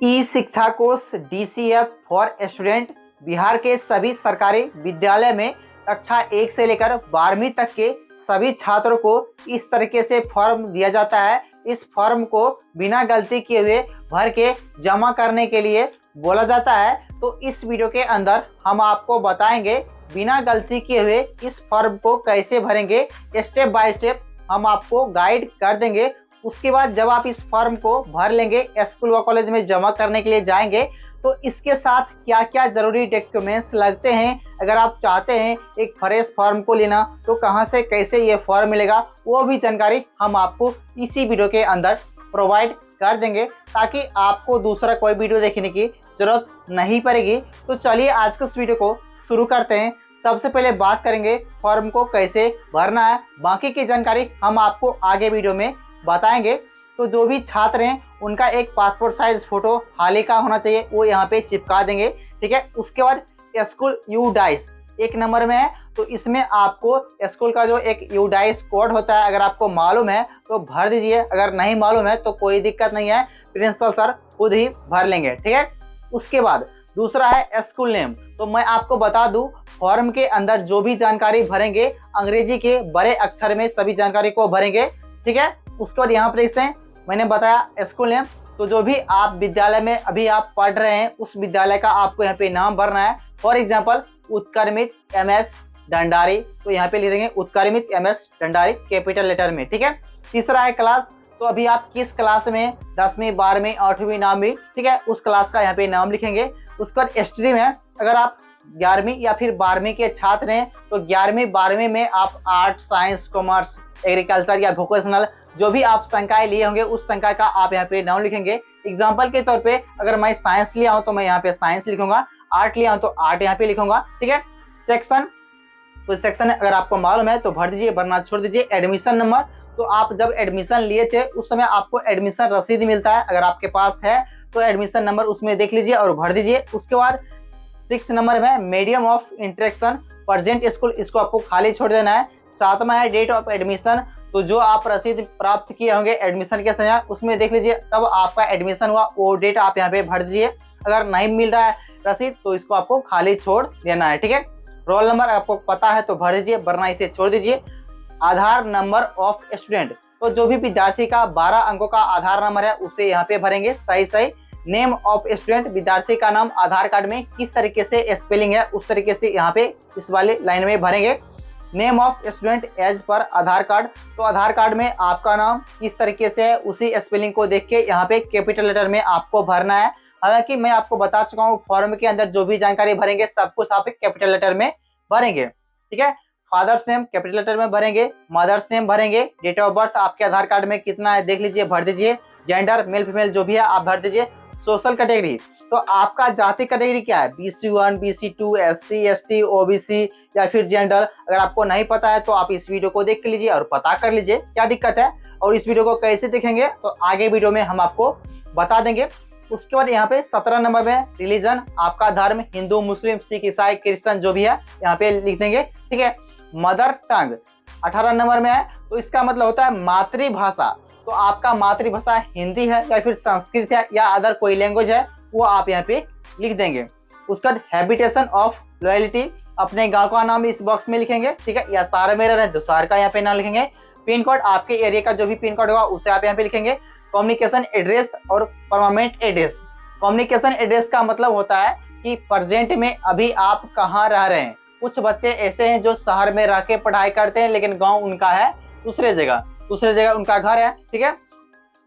ई शिक्षा कोष DCF for student Bihar के सभी सरकारी विद्यालय में कक्षा 1 से लेकर 12वीं तक के सभी छात्रों को इस तरीके से फॉर्म दिया जाता है। इस फॉर्म को बिना गलती किए हुए भर के जमा करने के लिए बोला जाता है। तो इस वीडियो के अंदर हम आपको बताएंगे बिना गलती किए हुए इस फॉर्म को कैसे भरेंगे, स्टेप बाय स्टेप हम आपको गाइड कर देंगे। उसके बाद जब आप इस फॉर्म को भर लेंगे, स्कूल व कॉलेज में जमा करने के लिए जाएंगे, तो इसके साथ क्या क्या जरूरी डॉक्यूमेंट्स लगते हैं, अगर आप चाहते हैं एक फ्रेश फॉर्म को लेना तो कहां से कैसे ये फॉर्म मिलेगा, वो भी जानकारी हम आपको इसी वीडियो के अंदर प्रोवाइड कर देंगे, ताकि आपको दूसरा कोई वीडियो देखने की जरूरत नहीं पड़ेगी। तो चलिए आज के इस वीडियो को शुरू करते हैं। सबसे पहले बात करेंगे फॉर्म को कैसे भरना है, बाकी की जानकारी हम आपको आगे वीडियो में बताएंगे। तो जो भी छात्र हैं उनका एक पासपोर्ट साइज फोटो हाल ही का होना चाहिए, वो यहाँ पे चिपका देंगे, ठीक है। उसके बाद स्कूल यूडाइस 1 नंबर में है, तो इसमें आपको स्कूल का जो एक यूडाइस कोड होता है, अगर आपको मालूम है तो भर दीजिए, अगर नहीं मालूम है तो कोई दिक्कत नहीं है, प्रिंसिपल सर खुद ही भर लेंगे, ठीक है। उसके बाद दूसरा है स्कूल नेम। तो मैं आपको बता दूं, फॉर्म के अंदर जो भी जानकारी भरेंगे अंग्रेजी के बड़े अक्षर में सभी जानकारी को भरेंगे, ठीक है। उसके बाद यहाँ पर देखते मैंने बताया स्कूल नेम, तो जो भी आप विद्यालय में अभी आप पढ़ रहे हैं उस विद्यालय का आपको यहाँ पे नाम भरना है। फॉर एग्जांपल उत्क्रमित MS डंडारी, तो यहाँ पे लिख देंगे उत्क्रमित MS डंडारी कैपिटल लेटर में, ठीक है। तीसरा है क्लास, तो अभी आप किस क्लास में 10वीं 12वीं 8वीं 9वीं, ठीक है, उस क्लास का यहाँ पे नाम लिखेंगे। उसके बाद स्ट्रीम है, अगर आप 11वीं या फिर 12वीं के छात्र हैं तो 11वीं 12वीं में आप आर्ट, साइंस, कॉमर्स, एग्रीकल्चर या वोकेशनल जो भी आप संकाय लिए होंगे उस संकाय का आप यहाँ पे नाम लिखेंगे। एग्जाम्पल के तौर पे अगर मैं साइंस लिया हूँ तो मैं यहाँ पे साइंस लिखूंगा, आर्ट लिया हूँ तो आर्ट यहाँ पे लिखूंगा, ठीक है। सेक्शन, तो सेक्शन अगर आपको मालूम है तो भर दीजिए, वरना छोड़ दीजिए। एडमिशन नंबर, तो आप जब एडमिशन लिए थे उस समय आपको एडमिशन रसीद मिलता है, अगर आपके पास है तो एडमिशन नंबर उसमें देख लीजिए और भर दीजिए। उसके बाद 6 नंबर में medium of instruction present school, इसको आपको खाली छोड़ देना है। 7वां है डेट ऑफ एडमिशन, तो जो आप रसीद प्राप्त किए होंगे एडमिशन के समय उसमें देख लीजिए तब आपका एडमिशन हुआ, वो डेट आप यहाँ पे भर दीजिए। अगर नहीं मिल रहा है रसीद तो इसको आपको खाली छोड़ देना है, ठीक है। रोल नंबर आपको पता है तो भर दीजिए, वरना इसे छोड़ दीजिए। आधार नंबर ऑफ स्टूडेंट, तो जो भी विद्यार्थी का 12 अंकों का आधार नंबर है उसे यहाँ पे भरेंगे सही सही। नेम ऑफ स्टूडेंट, विद्यार्थी का नाम आधार कार्ड में किस तरीके से स्पेलिंग है उस तरीके से यहाँ पे इस वाले लाइन में भरेंगे। Name of student as per Aadhaar card, तो आधार कार्ड में आपका नाम किस तरीके से है उसी स्पेलिंग को देख के यहाँ पे कैपिटल लेटर में आपको भरना है। हालांकि मैं आपको बता चुका हूँ फॉर्म के अंदर जो भी जानकारी भरेंगे सब कुछ आप कैपिटल लेटर में भरेंगे, ठीक है। फादर्स नेम कैपिटल लेटर में भरेंगे, मदर्स नेम भरेंगे, डेट ऑफ बर्थ आपके आधार कार्ड में कितना है देख लीजिए, भर दीजिए। जेंडर मेल फीमेल जो भी है आप भर दीजिए। सोशल कैटेगरी, तो आपका जाति कैटेगरी क्या है, BC1 BC2 SC ST OBC या फिर जनरल, अगर आपको नहीं पता है तो आप इस वीडियो को देख लीजिए और पता कर लीजिए क्या दिक्कत है। और इस वीडियो को कैसे देखेंगे तो आगे वीडियो में हम आपको बता देंगे। उसके बाद यहाँ पे 17 नंबर में रिलीजन, आपका धर्म हिंदू मुस्लिम सिख ईसाई क्रिश्चियन जो भी है यहाँ पे लिख देंगे, ठीक है। मदर टंग 18 नंबर में है, तो इसका मतलब होता है मातृभाषा, तो आपका मातृभाषा हिंदी है या फिर संस्कृत है या अदर कोई लैंग्वेज है वो आप यहाँ पे लिख देंगे। उसका हैबिटेशन ऑफ लॉयल्टी, अपने गांव का नाम इस बॉक्स में लिखेंगे, ठीक है, या शहर में रह रहे हैं तो शहर का यहाँ पे नाम लिखेंगे। पिन कोड, आपके एरिया का जो भी पिन कोड होगा उसे आप यहाँ पे लिखेंगे। कम्युनिकेशन एड्रेस और परमानेंट एड्रेस, कम्युनिकेशन एड्रेस का मतलब होता है कि प्रेजेंट में अभी आप कहाँ रह रहे हैं। कुछ बच्चे ऐसे हैं जो शहर में रह के पढ़ाई करते हैं लेकिन गाँव उनका है दूसरे जगह उनका घर है, ठीक है।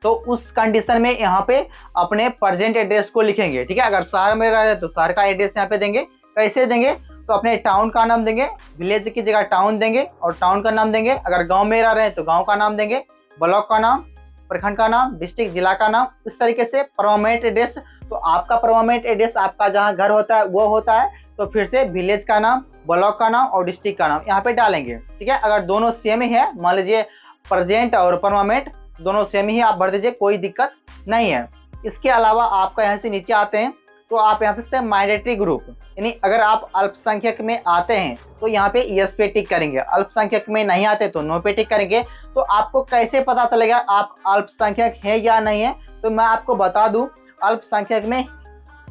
तो उस कंडीशन में यहाँ पे अपने प्रेजेंट एड्रेस को लिखेंगे, ठीक है। अगर शहर में रह रहे हैं तो शहर का एड्रेस यहाँ पे देंगे। कैसे देंगे, तो अपने टाउन का नाम देंगे, विलेज की जगह टाउन देंगे और टाउन का नाम देंगे। अगर गांव में रह रहे हैं तो गांव का नाम देंगे, ब्लॉक का नाम, प्रखंड का नाम, डिस्ट्रिक्ट जिला का नाम, इस तरीके से परमानेंट एड्रेस। तो आपका परमानेंट एड्रेस आपका जहाँ घर होता है वो होता है, तो फिर से विलेज का नाम, ब्लॉक का नाम और डिस्ट्रिक्ट का नाम यहाँ पे डालेंगे, ठीक है। अगर दोनों सेम ही है, मान लीजिए प्रेजेंट और परमानेंट दोनों सेम ही आप भर दीजिए, कोई दिक्कत नहीं है। इसके अलावा आपका यहाँ से नीचे आते हैं तो आप यहाँ पे माइनॉरिटी ग्रुप, यानी अगर आप अल्पसंख्यक में आते हैं तो यहाँ पे यस पे टिक करेंगे, अल्पसंख्यक में नहीं आते तो नो पे टिक करेंगे। तो आपको कैसे पता चलेगा आप अल्पसंख्यक है या नहीं है, तो मैं आपको बता दूं, अल्पसंख्यक में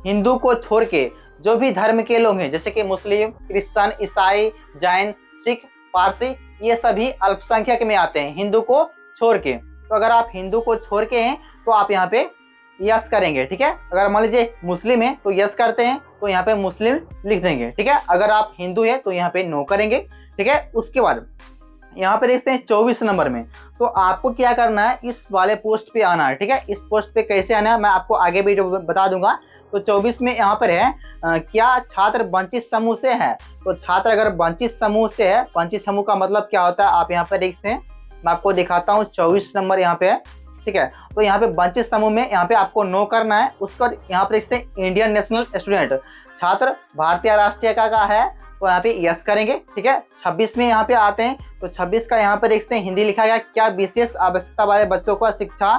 हिंदू को छोड़ के जो भी धर्म के लोग हैं, जैसे कि मुस्लिम, क्रिश्चियन, ईसाई, जैन, सिख, पारसी, ये सभी अल्पसंख्यक में आते हैं हिंदू को छोड़ के। तो अगर आप हिंदू को छोड़ के हैं तो आप यहाँ पे यस करेंगे, ठीक है। अगर मान लीजिए मुस्लिम है तो यस करते हैं, तो यहाँ पे मुस्लिम लिख देंगे, ठीक है। अगर आप हिंदू है तो यहाँ पे नो करेंगे, ठीक है। उसके बाद यहाँ पे देखते हैं 24 नंबर में, तो आपको क्या करना है, इस वाले पोस्ट पे आना है, ठीक है। इस पोस्ट पे कैसे आना है मैं आपको आगे वीडियो बता दूंगा। तो 24 में यहाँ पर है क्या छात्र वंचित समूह से है। तो छात्र अगर वंचित समूह से है, वंचित समूह का मतलब क्या होता है आप यहाँ पर देखते हैं, मैं आपको दिखाता हूँ। 24 नंबर यहाँ पे है, ठीक है। तो यहाँ पे वंचित समूह में यहाँ पे आपको नो करना है। उसके बाद यहाँ पे देखते हैं इंडियन नेशनल स्टूडेंट, छात्र भारतीय राष्ट्रीय का है, तो यहाँ पे यस करेंगे, ठीक है। 26 में यहाँ पे आते हैं, तो 26 का यहाँ पे देखते हैं हिंदी लिखा गया, क्या विशेष आवश्यकता वाले बच्चों को शिक्षा।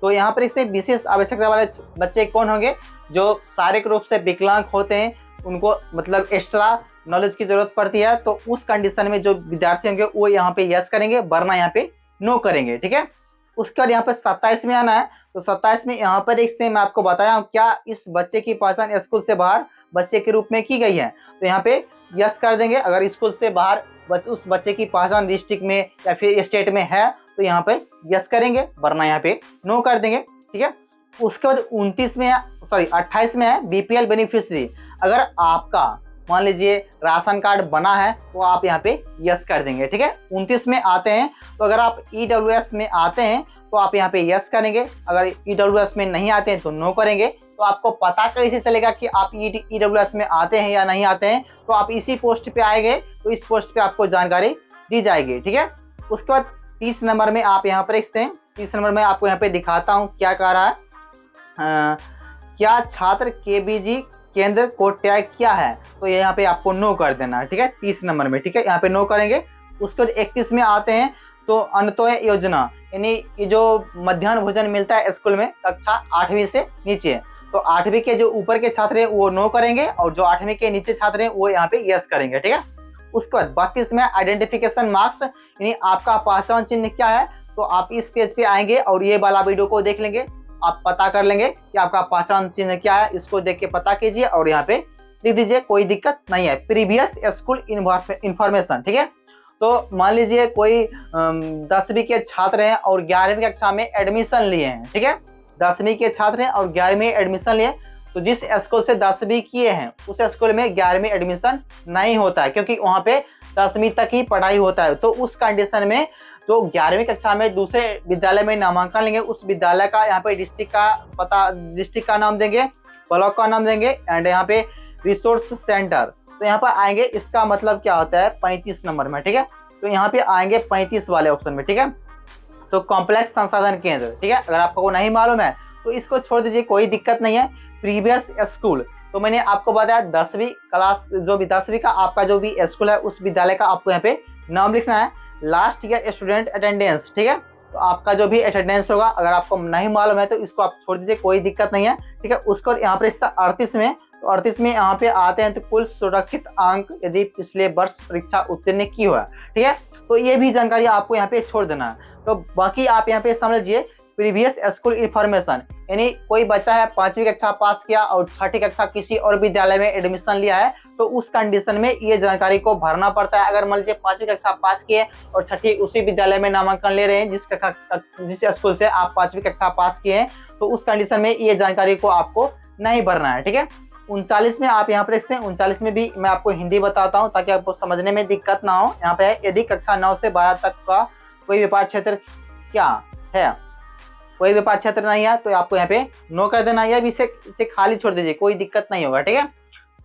तो यहाँ पर देखते हैं विशेष आवश्यकता वाले बच्चे कौन होंगे, जो शारीरिक रूप से विकलांग होते हैं, उनको मतलब एक्स्ट्रा नॉलेज की जरूरत पड़ती है। तो उस कंडीशन में जो विद्यार्थी होंगे वो यहाँ पे यस करेंगे, वरना यहाँ पे नो करेंगे, ठीक है। उसके बाद यहाँ पे 27 में आना है। तो 27 में यहाँ पर देखते हैं, मैं आपको बताया हूँ क्या इस बच्चे की पहचान स्कूल से बाहर बच्चे के रूप में की गई है। तो यहाँ पे यस कर देंगे। अगर स्कूल से बाहर उस बच्चे की पहचान डिस्ट्रिक्ट में या फिर स्टेट में है तो यहाँ पे यस करेंगे, वरना यहाँ पे नो कर देंगे, ठीक है। उसके बाद 28 में है बीपीएल बेनिफिशियरी। अगर आपका मान लीजिए राशन कार्ड बना है तो आप यहाँ पे यस कर देंगे, ठीक है। 29 में आते हैं, तो अगर आप ईडब्ल्यूएस में आते हैं तो आप यहाँ पे यस करेंगे। अगर ईडब्ल्यूएस में नहीं आते हैं तो नो करेंगे। तो आपको पता कैसे चलेगा कि आप ईडब्ल्यूएस में आते हैं या नहीं आते हैं, तो आप इसी पोस्ट पे आएंगे तो इस पोस्ट पे आपको जानकारी दी जाएगी, ठीक है। उसके बाद 30 नंबर में आप यहाँ पर देखते हैं, 30 नंबर में आपको यहाँ पे दिखाता हूँ क्या कह रहा है, क्या छात्र केबीजी केंद्र को टैग किया है। तो यहाँ पे आपको नो कर देना है, ठीक है। 30 नंबर में, ठीक है, यहाँ पे नो करेंगे। उसके बाद 31 में आते हैं, तो अंत्योदय योजना, यानी ये जो मध्याह्न भोजन मिलता है स्कूल में कक्षा 8वीं से नीचे, तो 8वीं के जो ऊपर के छात्र हैं वो नो करेंगे, और जो 8वीं के नीचे छात्र हैं वो यहाँ पे यस करेंगे, ठीक है। उसके बाद 32 में आइडेंटिफिकेशन मार्क्स, यानी आपका पहचान चिन्ह क्या है। तो आप इस पेज पे आएंगे और ये वाला वीडियो को देख लेंगे, आप पता कर लेंगे कि आपका पहचान चिन्ह क्या है। इसको देख के पता कीजिए और यहाँ पे लिख दीजिए, कोई दिक्कत नहीं है। प्रीवियस स्कूल इन्फॉर्मेशन, ठीक है। तो मान लीजिए कोई 10वीं के छात्र हैं और 11वीं कक्षा में एडमिशन लिए हैं, ठीक है। 10वीं के छात्र हैं और 11वीं एडमिशन लिए, तो जिस स्कूल से 10वीं किए हैं उस स्कूल में 11वीं एडमिशन नहीं होता है, क्योंकि वहाँ पे 10वीं तक ही पढ़ाई होता है। तो उस कंडीशन में जो 11वीं कक्षा में दूसरे विद्यालय में नामांकन लेंगे, उस विद्यालय का यहाँ पे डिस्ट्रिक्ट का नाम देंगे, ब्लॉक का नाम देंगे, एंड यहाँ पे रिसोर्स सेंटर। तो यहाँ पर आएंगे, इसका मतलब क्या होता है 35 नंबर में, ठीक है। तो यहाँ पे आएंगे 35 वाले ऑप्शन में, ठीक है। तो कॉम्प्लेक्स संसाधन केंद्र, ठीक है। अगर आपको नहीं मालूम है तो इसको छोड़ दीजिए, कोई दिक्कत नहीं है। प्रीवियस स्कूल, तो मैंने आपको बताया 10वीं क्लास, जो भी 10वीं का आपका जो भी स्कूल है उस विद्यालय का आपको यहाँ पे नाम लिखना है। लास्ट ईयर स्टूडेंट अटेंडेंस, ठीक है। तो आपका जो भी अटेंडेंस होगा, अगर आपको नहीं मालूम है तो इसको आप छोड़ दीजिए, कोई दिक्कत नहीं है, ठीक है। उसको यहाँ पर इसका 38 में, तो 38 में यहाँ पे आते हैं, तो कुल सुरक्षित अंक यदि पिछले वर्ष परीक्षा उत्तीर्ण की हुआ, ठीक है। तो ये भी जानकारी आपको यहाँ पे छोड़ देना है। तो बाकी आप यहाँ पे समझ लीजिए प्रीवियस स्कूल इन्फॉर्मेशन, यानी कोई बच्चा है 5वीं कक्षा पास किया और 6ठी कक्षा किसी और विद्यालय में एडमिशन लिया है, तो उस कंडीशन में ये जानकारी को भरना पड़ता है। अगर मान लीजिए 5वीं कक्षा पास किए और 6ठी उसी विद्यालय में नामांकन ले रहे हैं जिस स्कूल से आप 5वीं कक्षा पास किए हैं, तो उस कंडीशन में ये जानकारी को आपको नहीं भरना है, ठीक है। 39 में आप यहाँ पर देखते हैं, 39 में भी मैं आपको हिंदी बताता हूँ ताकि आपको समझने में दिक्कत ना हो। यहाँ पे यदि कक्षा 9 से 12 तक का कोई व्यापार क्षेत्र क्या है, कोई व्यापार क्षेत्र नहीं है, तो आपको यहाँ पे नो कर देना है, इसे खाली छोड़ दीजिए, कोई दिक्कत नहीं होगा, ठीक है।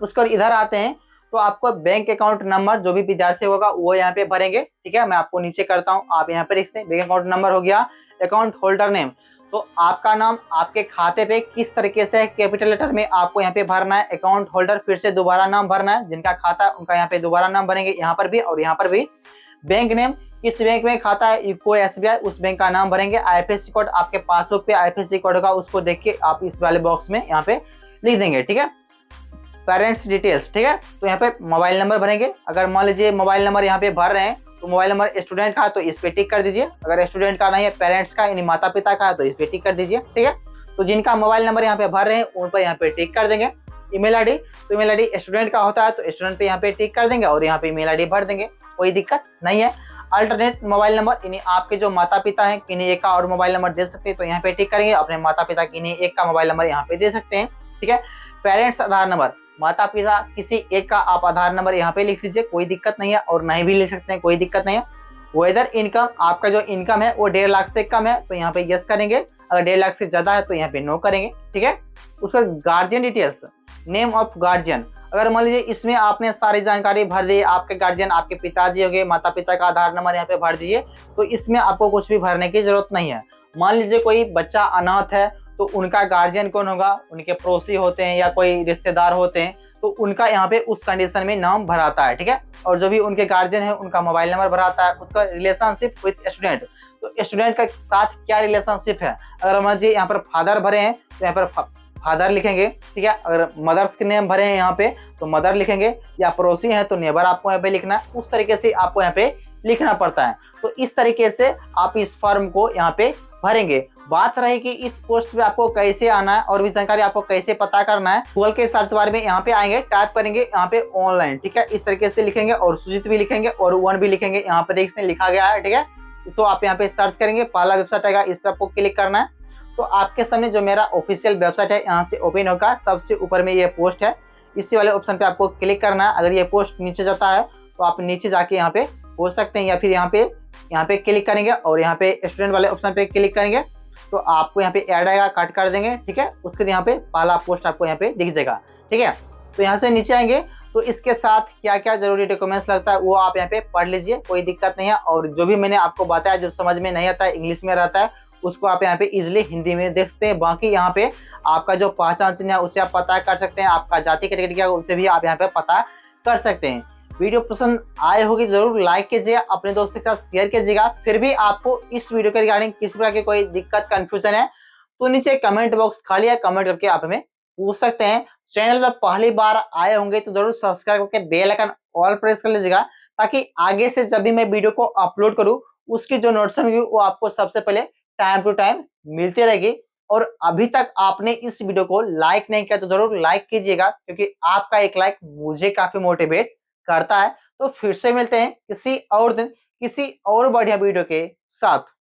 उसके बाद इधर आते हैं, तो आपको बैंक अकाउंट नंबर जो भी विद्यार्थी होगा वो यहाँ पे भरेंगे, ठीक है। मैं आपको नीचे करता हूँ, आप यहाँ पे देखते हैं बैंक अकाउंट नंबर हो गया। अकाउंट होल्डर नेम, तो आपका नाम आपके खाते पे किस तरीके से कैपिटल लेटर में आपको यहाँ पे भरना है। अकाउंट होल्डर फिर से दोबारा नाम भरना है, जिनका खाता है उनका यहाँ पे दोबारा नाम भरेंगे, यहाँ पर भी और यहाँ पर भी। बैंक नेम, किस बैंक में खाता है, यूको एसबीआई, उस बैंक का नाम भरेंगे। आईएफएससी कोड, आपके पासबुक पे आईएफएससी कोड होगा, उसको देख के आप इस वाले बॉक्स में यहाँ पे लिख देंगे, ठीक है। पेरेंट्स डिटेल्स, ठीक है, तो यहाँ पे मोबाइल नंबर भरेंगे। अगर मान लीजिए मोबाइल नंबर यहाँ पे भर रहे हैं तो मोबाइल नंबर स्टूडेंट का है तो इस पे टिक कर दीजिए। अगर स्टूडेंट का नहीं है, पेरेंट्स का यानी माता पिता का है, तो इस पे टिक कर दीजिए, ठीक है। तो जिनका मोबाइल नंबर यहाँ पे भर रहे हैं उन पर यहाँ पे टिक कर देंगे। ईमेल आईडी, तो ईमेल आईडी स्टूडेंट का होता है तो स्टूडेंट पे यहाँ पे टिक कर देंगे और यहाँ पे ईमेल आईडी भर देंगे, कोई दिक्कत नहीं है। अल्टरनेट मोबाइल नंबर, इन्हें आपके जो माता पिता हैं किन्हीं एक का और मोबाइल नंबर दे सकते हैं तो यहाँ पे टिक करेंगे, अपने माता पिता किन्हीं एक का मोबाइल नंबर यहाँ पे दे सकते हैं, ठीक है। पेरेंट्स आधार नंबर, माता पिता किसी एक का आप आधार नंबर यहाँ पे लिख दीजिए, कोई दिक्कत नहीं है, और नहीं भी ले सकते हैं, कोई दिक्कत नहीं है। वेदर इनकम, आपका जो इनकम है वो 1.5 लाख से कम है तो यहाँ पे यस करेंगे, अगर 1.5 लाख से ज्यादा है तो यहाँ पे नो करेंगे, ठीक है। उसका guardian details, name of guardian, अगर मान लीजिए इसमें आपने सारी जानकारी भर दी, आपके गार्जियन आपके पिताजी हो गए, माता पिता का आधार नंबर यहाँ पे भर दीजिए, तो इसमें आपको कुछ भी भरने की जरूरत नहीं है। मान लीजिए कोई बच्चा अनाथ है तो उनका गार्जियन कौन होगा, उनके पड़ोसी होते हैं या कोई रिश्तेदार होते हैं, तो उनका यहाँ पे उस कंडीशन में नाम भराता है, ठीक है। और जो भी उनके गार्जियन है उनका मोबाइल नंबर भराता है। उसका रिलेशनशिप विद स्टूडेंट, तो स्टूडेंट का साथ क्या रिलेशनशिप है, अगर मान लीजिए यहाँ पर फादर भरे हैं तो यहाँ पर फादर लिखेंगे, ठीक है। अगर मदर्स के नेम भरे हैं यहाँ पे तो मदर लिखेंगे, या पड़ोसी हैं तो नेबर आपको यहाँ पे लिखना है, उस तरीके से आपको यहाँ पे लिखना पड़ता है। तो इस तरीके से आप इस फॉर्म को यहाँ पे भरेंगे। बात रही कि इस पोस्ट पे आपको कैसे आना है और भी जानकारी आपको कैसे पता करना है, गूगल के सर्च बार में यहाँ पे आएंगे, टाइप करेंगे यहाँ पे ऑनलाइन, ठीक है। इस तरीके से लिखेंगे और सुजीत भी लिखेंगे और वन भी लिखेंगे, यहाँ पे देखते लिखा गया है, ठीक है। इसको आप यहाँ पे सर्च करेंगे, पहला वेबसाइट आएगा, इस पर आपको क्लिक करना है। तो आपके सामने जो मेरा ऑफिशियल वेबसाइट है यहाँ से ओपन होगा, सबसे ऊपर में ये पोस्ट है, इसी वाले ऑप्शन पे आपको क्लिक करना है। अगर ये पोस्ट नीचे जाता है तो आप नीचे जाके यहाँ पे हो सकते हैं, या फिर यहाँ पे क्लिक करेंगे और यहाँ पे स्टूडेंट वाले ऑप्शन पे क्लिक करेंगे तो आपको यहाँ पे ऐड आएगा, कट कर देंगे, ठीक है। उसके यहाँ पे पहला पोस्ट आपको यहाँ पे दिख जाएगा, ठीक है। तो यहाँ से नीचे आएंगे तो इसके साथ क्या क्या जरूरी डॉक्यूमेंट्स लगता है वो आप यहाँ पे पढ़ लीजिए, कोई दिक्कत नहीं है। और जो भी मैंने आपको बताया जो समझ में नहीं आता है, इंग्लिश में रहता है, उसको आप यहाँ पे इजिली हिंदी में देख सकते हैं। बाकी यहाँ पे आपका जो पहचान चिन्ह है उससे आप पता कर सकते हैं, आपका जाति कैटेगरी क्या है उससे भी आप यहाँ पे पता कर सकते हैं। वीडियो पसंद आए होगी जरूर लाइक कीजिएगा, अपने दोस्तों के साथ शेयर कीजिएगा। फिर भी आपको इस वीडियो के रिगार्डिंग किसी प्रकार की कोई दिक्कत कंफ्यूजन है तो नीचे कमेंट बॉक्स खाली है, कमेंट करके आप हमें पूछ सकते हैं। चैनल पर पहली बार आए होंगे तो जरूर सब्सक्राइब करके बेल आइकन ऑल प्रेस कर लीजिएगा, ताकि आगे से जब भी मैं वीडियो को अपलोड करूँ उसकी जो नोटिफिकेशन होगी वो आपको सबसे पहले टाइम टू टाइम मिलती रहेगी। और अभी तक आपने इस वीडियो को लाइक नहीं किया तो जरूर लाइक कीजिएगा, क्योंकि आपका एक लाइक मुझे काफी मोटिवेट करता है। तो फिर से मिलते हैं किसी और दिन किसी और बढ़िया वीडियो के साथ।